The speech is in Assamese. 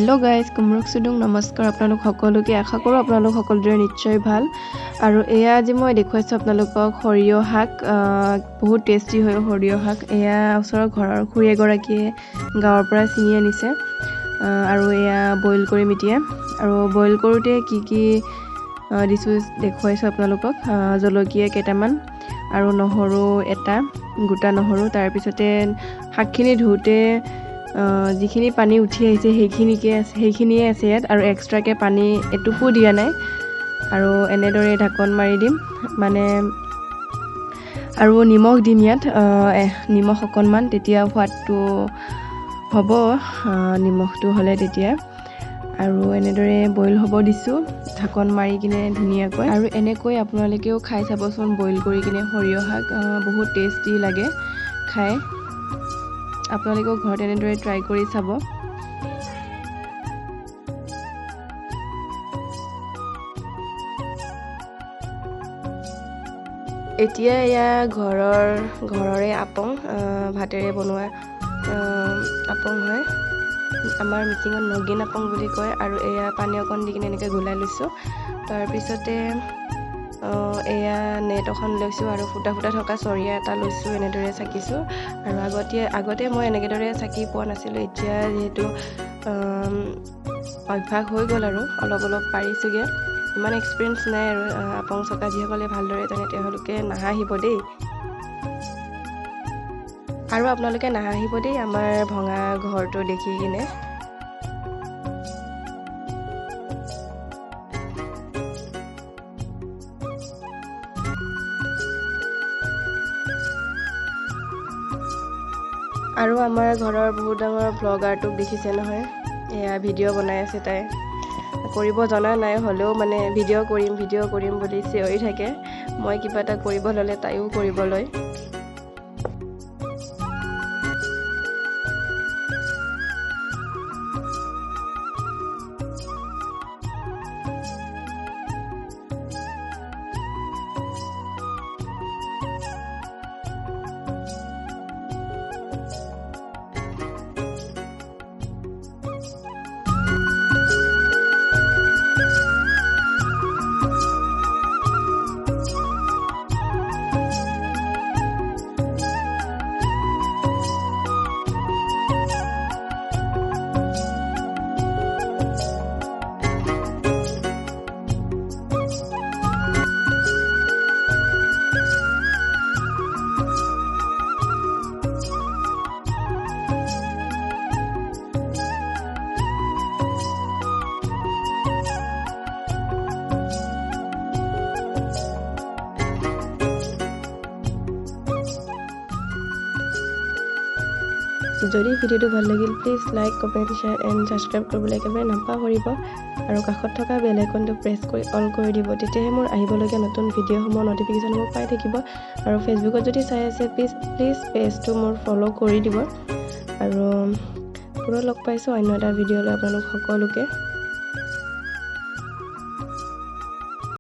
हेलो गाइज कुमरुक सुदुং नमस्कार आपनालोक सकलोके आशा करो आपनालोक सकलोरे निश्चय ভাল আৰু এয়া আজি মই দেখুৱাইছো আপোনালোকক সৰিয়হ শাক বহুত টেস্টি হয় সৰিয়হ শাক এয়া ওচৰৰ ঘৰৰ খুৰী এগৰাকীয়ে গাঁৱৰ পৰা চিনি আনিছে আৰু এয়া বইল কৰি মিটিয়া আৰু বইল কৰোতে কি কি দিছো দেখুৱাইছো আপোনালোকক জলকীয়া কেইটামান আৰু নহৰু এটা গোটা নহৰু তাৰ পিছতে শাকখিনি ধুতে যিখিনি পানী উঠি আহিছে সেইখিনিয়ে আছে ইয়াত আৰু এক্সট্ৰাকে পানী এটুকু দিয়া নাই আৰু এনেদৰে ঢাকন মাৰি দিম মানে আৰু নিমখ দিম ইয়াত নিমখ অকণমান তেতিয়া সোৱাদটো হ'ব নিমখটো হ'লে তেতিয়া আৰু এনেদৰে বইল হ'ব দিছো ঢাকন মাৰি কিনে ধুনিয়াকৈ আৰু এনেকৈ আপোনালোকেও খাই চাবচোন বইল কৰি কিনে সৰিয়হ শাক বহুত টেস্টি লাগে খাই আপোনালোকেও ঘৰত এনেদৰে ট্ৰাই কৰি চাব এতিয়া এয়া ঘৰৰে আপং ভাতেৰে বনোৱা আপং হয় আমাৰ মিটিঙত নগিন আপং বুলি কয় আৰু এয়া পানী অকণ দি কিনে এনেকৈ গুলাই লৈছো তাৰ পিছতে এয়া নেট এখন লৈছো আৰু ফুটা ফুটা থকা চৰিয়া এটা লৈছো এনেদৰে চাকিছো আৰু আগতে মই এনেদৰে চাকি পোৱা নাছিলো এতিয়া যেহেতু অভ্যাস হৈ গ'ল আৰু অলপ পাৰিছোগে ইমান এক্সপেৰিয়েন্স নাই আৰু আপং চকা যিসকলে ভালদৰে জানে তেওঁলোকে নাহাহিব দেই আৰু আপোনালোকে নাহাহিব দেই আমাৰ ভঙা ঘৰটো দেখি কিনে আৰু আমাৰ ঘৰৰ বহুত ডাঙৰ ব্লগাৰটোক দেখিছে নহয় এয়া ভিডিঅ' বনাই আছে তাই কৰিব জনা নাই হলেও মানে ভিডিঅ' কৰিম বুলি চিঞৰি থাকে মই কিবা এটা কৰিব ললে তাইও কৰিবলৈ যদি ভিডিঅ'টো ভাল লাগিল please like comment share and subscribe কৰিবলৈ একেবাৰে নাপাহৰিব আৰু কাষত থকা বেল আইকনটো প্ৰেছ কৰি অল কৰি দিব তেতিয়াহে মোৰ আহিবলগীয়া নতুন ভিডিঅ'সমূহৰ ন'টিফিকেশ্যনবোৰ পাই থাকিব আৰু ফেচবুকত যদি চাই আছে প্লিজ পেজটো মোৰ ফ'ল' কৰি দিব আৰু পুনৰ লগ পাইছোঁ অন্য এটা ভিডিঅ'লৈ আপোনালোক সকলোকে